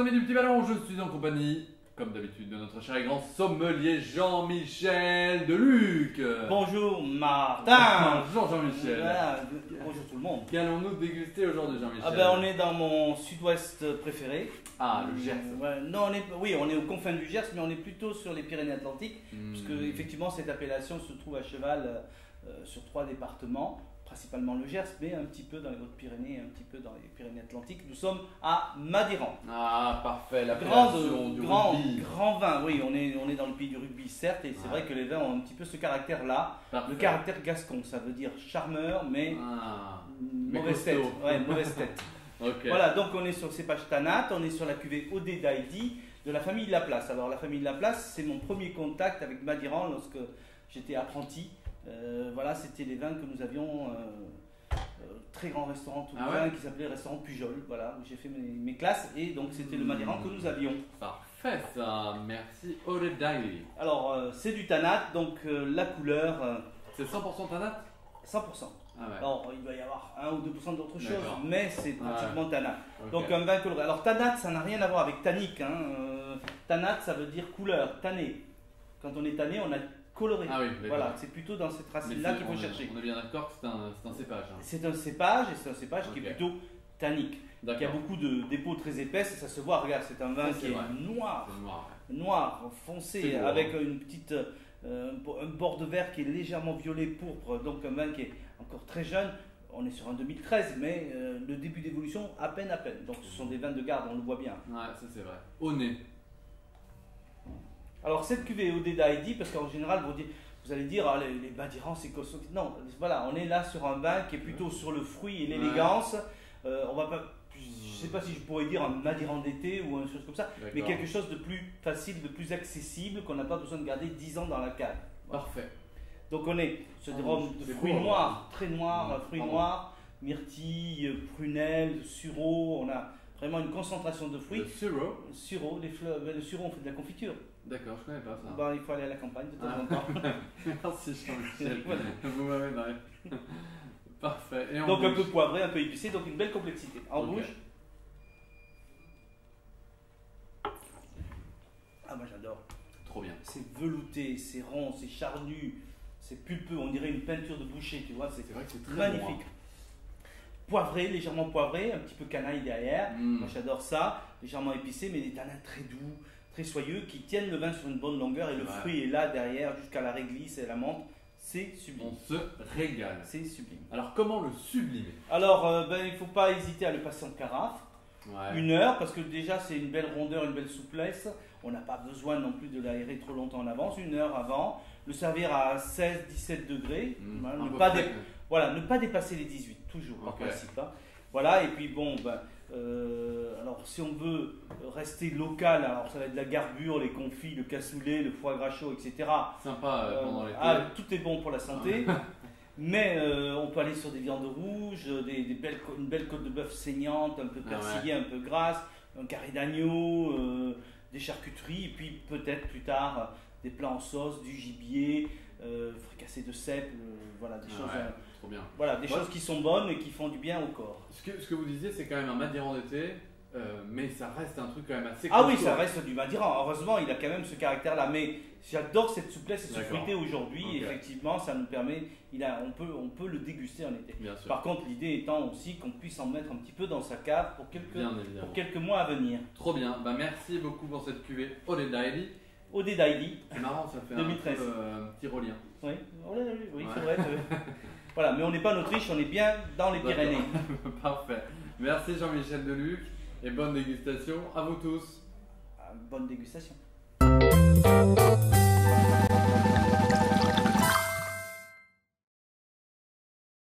amis du petit ballon, je suis en compagnie, comme d'habitude, de notre cher et grand sommelier Jean-Michel Deluc. Bonjour Martin. Bonjour Jean-Michel. Voilà, bonjour tout le monde. Qu'allons-nous déguster aujourd'hui Jean-Michel? Ah ben on est dans mon sud-ouest préféré. Ah, le Gers. Non, on est aux confins du Gers, mais on est plutôt sur les Pyrénées-Atlantiques, puisque effectivement cette appellation se trouve à cheval sur 3 départements, principalement le Gers, mais un petit peu dans les Hautes-Pyrénées, un petit peu dans les Pyrénées-Atlantiques. Nous sommes à Madiran. Ah, parfait, l'appellation du rugby. Grand vin, oui, on est dans le pays du rugby, certes, et c'est vrai que les vins ont un petit peu ce caractère-là, le caractère gascon, ça veut dire charmeur, mais mauvaise tête. Ouais, mauvaise tête. Okay. Voilà, donc on est sur le cépage Tanat, on est sur la cuvée Odé d'Aïdi de la famille Laplace. Alors la famille Laplace, c'est mon premier contact avec Madiran lorsque j'étais apprenti. Voilà, c'était les vins que nous avions, très grand restaurant tout vin qui s'appelait restaurant Pujol, voilà, où j'ai fait mes classes et donc c'était le Madiran que nous avions. Parfait ça, merci Odé d'Aïdi. Alors c'est du Tanat, donc la couleur... c'est 100% Tanat? 100%. Ah ouais. Alors il va y avoir 1 ou 2% d'autres choses, mais c'est pratiquement Tanat. Okay. Donc un vin coloré. Alors Tanat, ça n'a rien à voir avec tannique. Tanat, ça veut dire couleur, tanné. Quand on est tanné, on a coloré. Ah oui, voilà, c'est plutôt dans cette racine-là qu'il faut chercher. On est bien d'accord que c'est un cépage. Hein. C'est un cépage, et c'est un cépage qui est plutôt tannique. Il y a beaucoup de dépôts très épaisses, et ça se voit. Regarde, c'est un vin qui est noir, foncé, avec une petite... un bord de verre qui est légèrement violet pourpre, donc un vin qui est encore très jeune. On est sur un 2013, mais le début d'évolution à peine. Donc ce sont des vins de garde, on le voit bien. Ouais, ça c'est vrai. Au nez. Alors cette cuvée Odé d'Aïdi, parce qu'en général vous allez dire ah, les Madiran c'est costaud. Non, voilà, on est là sur un vin qui est plutôt sur le fruit et l'élégance. On va pas, je ne sais pas si je pourrais dire un Madiran d'été ou une chose comme ça, mais quelque chose de plus facile, de plus accessible, qu'on n'a pas besoin de garder 10 ans dans la cave. Voilà. Parfait. Donc on est sur des rhums de fruits noirs, très noirs, fruits noirs, myrtille, prunelle, sureau. On a vraiment une concentration de fruits. Le sureau. Sureau, les fleurs, le sureau on fait de la confiture. D'accord, je connais pas ça. Ben, il faut aller à la campagne de temps en temps. Merci Jean-Michel. Vous m'avez marré. Parfait. Et donc un peu poivré, un peu épicé, donc une belle complexité. En bouche. Ah moi j'adore. Trop bien. C'est velouté, c'est rond, c'est charnu, c'est pulpeux, on dirait une peinture de boucher, tu vois, c'est vrai que c'est très magnifique. Bon. Poivré, légèrement poivré, un petit peu canaille derrière. Moi j'adore ça, légèrement épicé, mais des tanins très doux, très soyeux, qui tiennent le vin sur une bonne longueur et le fruit est là derrière jusqu'à la réglisse et la menthe. C'est sublime. On se régale. C'est sublime. Alors comment le sublimer? Alors il ne faut pas hésiter à le passer en carafe. Ouais. 1 heure, parce que déjà c'est une belle rondeur, une belle souplesse. On n'a pas besoin non plus de l'aérer trop longtemps en avance. 1 heure avant. Le servir à 16-17 degrés. Ne pas dépasser les 18, toujours par principe. Hein. Voilà, et puis bon, alors si on veut rester local, alors ça va être de la garbure, les confits, le cassoulet, le foie gras chaud, etc. Sympa pendant l'été. Tout est bon pour la santé. Mais on peut aller sur des viandes rouges, une belle côte de bœuf saignante, un peu persillée, un peu grasse, un carré d'agneau, des charcuteries, et puis peut-être plus tard des plats en sauce, du gibier, fricassé de cèpe, voilà des choses. Trop bien. Voilà des choses qui sont bonnes et qui font du bien au corps. Ce que vous disiez, c'est quand même un Madiran d'été. Mais ça reste un truc quand même assez costaud. Ah oui, ça reste du Madiran. Heureusement, il a quand même ce caractère-là. Mais j'adore cette souplesse et ce fruité aujourd'hui. Effectivement, ça nous permet. On peut le déguster en été. Par contre, l'idée étant aussi qu'on puisse en mettre un petit peu dans sa cave pour quelques mois à venir. Trop bien. Merci beaucoup pour cette cuvée Odé d'Aïdi. Odé d'Aïdi. C'est marrant, ça fait 2013. un petit relien. Oui, c'est vrai. Voilà, mais on n'est pas en Autriche, on est bien dans les Pyrénées. Parfait. Merci Jean-Michel Deluc. Et bonne dégustation à vous tous. Bonne dégustation.